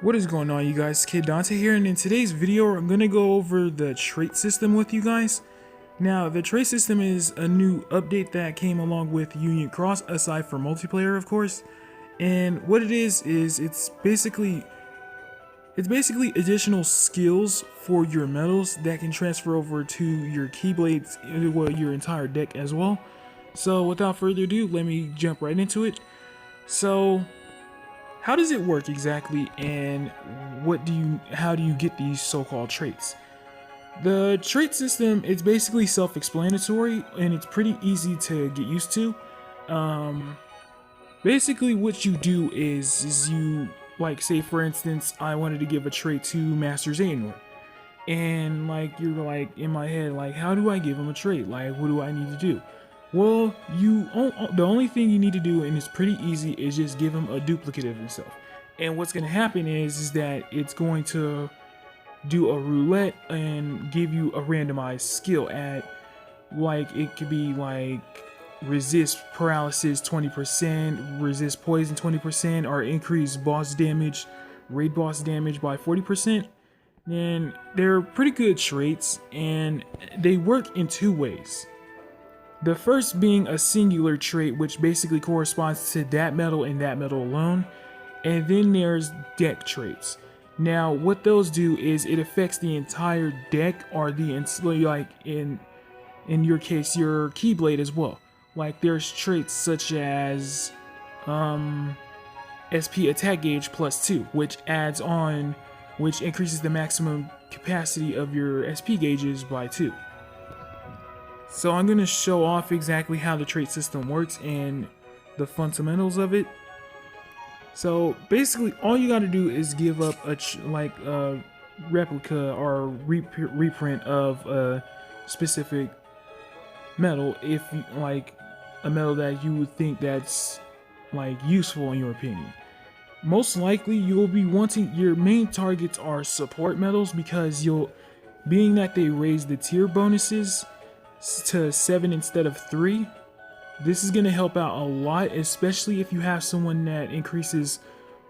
What is going on, you guys? Kid Dante here, and in today's video I'm going to go over the trait system with you guys. Now, the trait system is a new update that came along with Union Cross, aside from multiplayer, of course. And what it is it's basically additional skills for your medals that can transfer over to your Keyblades, well, your entire deck as well. So without further ado, let me jump right into it. So how does it work exactly, and how do you get these so-called traits? The trait system is basically self-explanatory and it's pretty easy to get used to. Basically what you do is you, like, say for instance I wanted to give a trait to Master Xehanort, and like you're like in my head, like, how do I give him a trait? Like, what do I need to do? Well, the only thing you need to do, and it's pretty easy, is just give him a duplicate of himself. And what's going to happen is that it's going to do a roulette and give you a randomized skill at, like, it could be like resist paralysis 20%, resist poison 20%, or increase boss damage, raid boss damage by 40%. And they're pretty good traits, and they work in two ways. The first being a singular trait, which basically corresponds to that medal and that medal alone. And then there's deck traits. Now, what those do is it affects the entire deck, or like in your case, your Keyblade as well. Like, there's traits such as SP attack gauge +2, which increases the maximum capacity of your SP gauges by 2. So I'm going to show off exactly how the trait system works and the fundamentals of it. So basically all you got to do is give up a replica or reprint of a specific medal, if you like a medal that you would think that's like useful in your opinion. Most likely you'll be wanting, your main targets are support medals, because being that they raise the tier bonuses to 7 instead of 3, this is going to help out a lot, especially if you have someone that increases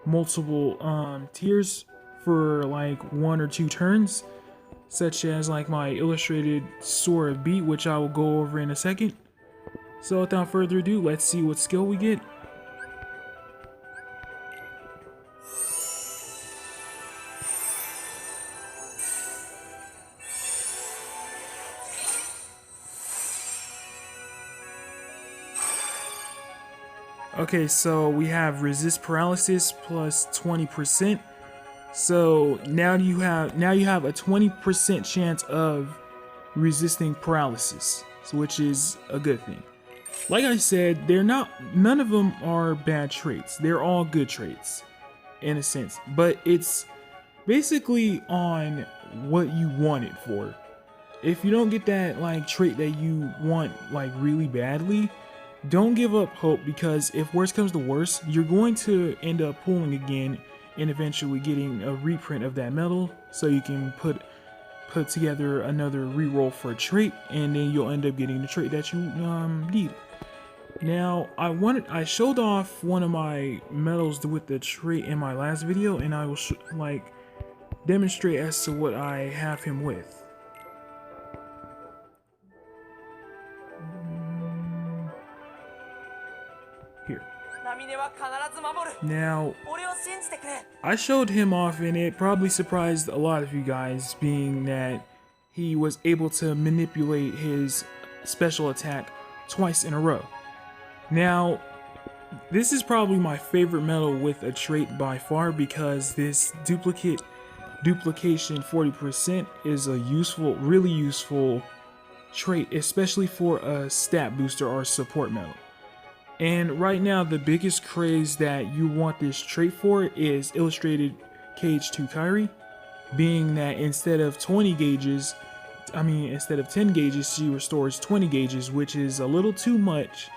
multiple tiers for like 1 or 2 turns, such as like my illustrated Sword of Beat, which I will go over in a second. So without further ado, let's see what skill we get. Okay, so we have resist paralysis plus 20%. So now you have a 20% chance of resisting paralysis, which is a good thing. Like I said, none of them are bad traits. They're all good traits in a sense, but it's basically on what you want it for. If you don't get that like trait that you want like really badly, don't give up hope, because if worse comes to worse, you're going to end up pulling again and eventually getting a reprint of that medal, so you can put together another reroll for a trait, and then you'll end up getting the trait that you need. Now, I showed off one of my medals with the trait in my last video, and I will demonstrate as to what I have him with. Here. Now, I showed him off, and it probably surprised a lot of you guys, being that he was able to manipulate his special attack twice in a row. Now, this is probably my favorite medal with a trait by far, because this duplication 40% is a really useful trait, especially for a stat booster or support medal. And right now, the biggest craze that you want this trait for is Illustrated KH2 Kairi, being that instead of 10 gauges, she restores 20 gauges, which is a little too much,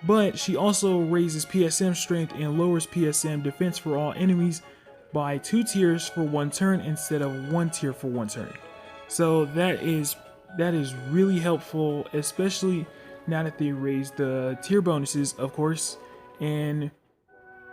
but she also raises PSM strength and lowers PSM defense for all enemies by 2 tiers for 1 turn instead of 1 tier for 1 turn. So that is really helpful, especially now that they raised the tier bonuses, of course. And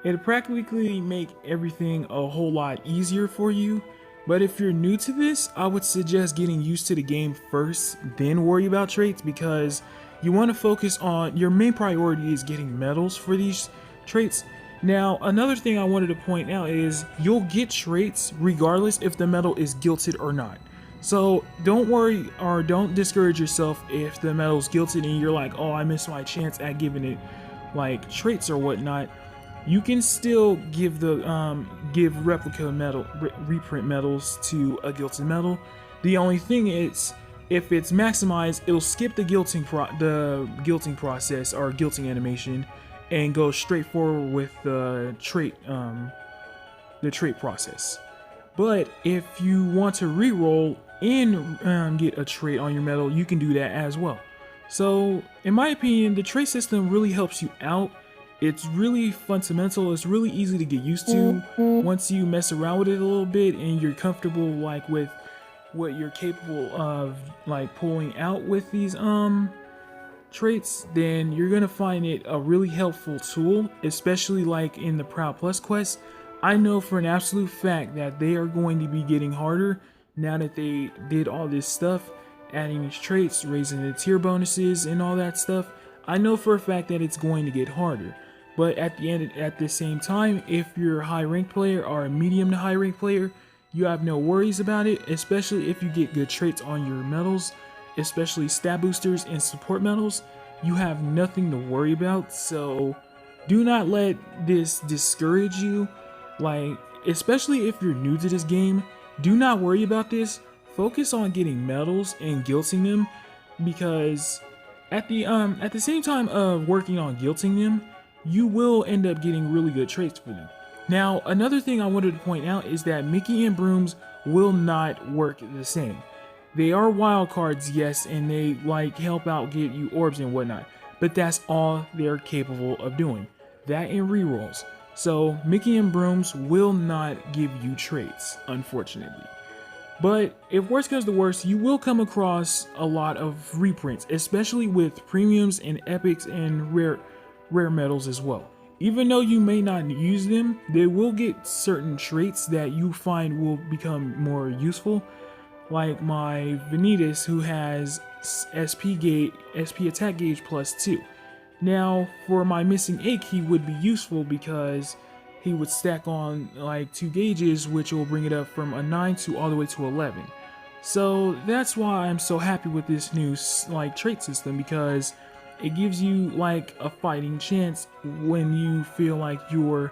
It'll practically make everything a whole lot easier for you. But if you're new to this, I would suggest getting used to the game first, then worry about traits, because you want to focus on your main priority is getting medals for these traits. Now, another thing I wanted to point out is you'll get traits regardless if the medal is guilted or not. So don't worry or don't discourage yourself if the medal's guilted and you're like, oh, I missed my chance at giving it like traits or whatnot. You can still give the give replica medal reprint medals to a guilted medal. The only thing is, if it's maximized, it'll skip the guilting process or guilting animation and go straight forward with the trait process. But if you want to re-roll and get a trait on your medal, you can do that as well. So in my opinion, the trait system really helps you out. It's really fundamental. It's really easy to get used to once you mess around with it a little bit and you're comfortable like with what you're capable of like pulling out with these traits. Then you're gonna find it a really helpful tool, especially like in the Proud Plus quest. I know for an absolute fact that they are going to be getting harder now that they did all this stuff, adding these traits, raising the tier bonuses and all that stuff. I know for a fact that it's going to get harder. But at the same time, if you're a high ranked player or a medium to high ranked player, you have no worries about it, especially if you get good traits on your medals, especially stat boosters and support medals. You have nothing to worry about. So do not let this discourage you. Like, especially if you're new to this game, do not worry about this. Focus on getting medals and guilting them, because at the same time of working on guilting them, you will end up getting really good traits for them. Now, another thing I wanted to point out is that Mickey and Brooms will not work the same. They are wild cards, yes, and they like help out get you orbs and whatnot, but that's all they're capable of doing. That and rerolls. So Mickey and Brooms will not give you traits, unfortunately. But if worst comes to worst, you will come across a lot of reprints, especially with premiums and epics and rare medals as well. Even though you may not use them, they will get certain traits that you find will become more useful. Like my Vanitas, who has SP attack gauge +2. Now, for my missing ache, he would be useful because he would stack on like 2 gauges, which will bring it up from a 9 to all the way to 11. So that's why I'm so happy with this new like trait system, because it gives you like a fighting chance when you feel like you're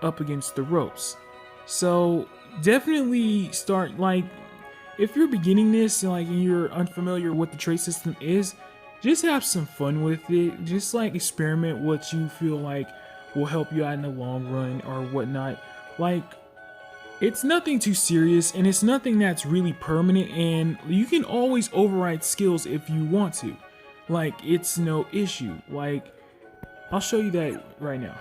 up against the ropes. So definitely start, like, if you're beginning this and like you're unfamiliar with what the trait system is, just have some fun with it. Just like experiment what you feel like will help you out in the long run or whatnot. Like, it's nothing too serious and it's nothing that's really permanent, and you can always override skills if you want to. Like, it's no issue. Like, I'll show you that right now.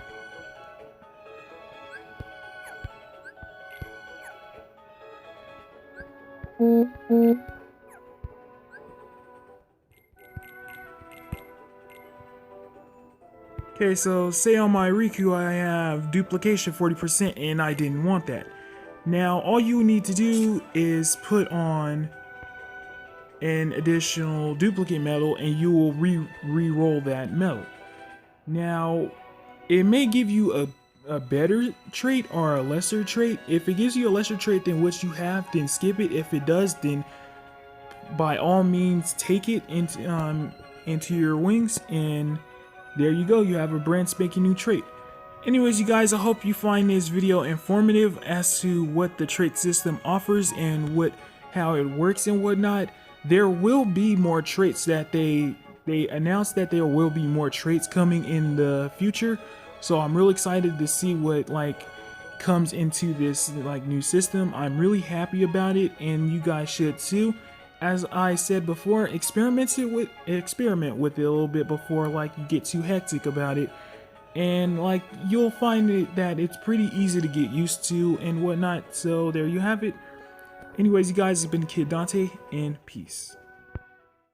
Okay, so say on my Riku I have duplication 40% and I didn't want that. Now all you need to do is put on an additional duplicate medal and you will re-roll that medal. Now it may give you a better trait or a lesser trait. If it gives you a lesser trait than what you have, then skip it. If it does, then by all means take it into your wings, and there you go, you have a brand spanking new trait. Anyways, you guys, I hope you find this video informative as to what the trait system offers and how it works and whatnot. There will be more traits that they announced that there will be more traits coming in the future. So I'm really excited to see what like comes into this like new system. I'm really happy about it, and you guys should too. As I said before, experiment with it a little bit before like you get too hectic about it, and like you'll find that it's pretty easy to get used to and whatnot. So there you have it. Anyways, you guys, it's been Kid Dante, and peace.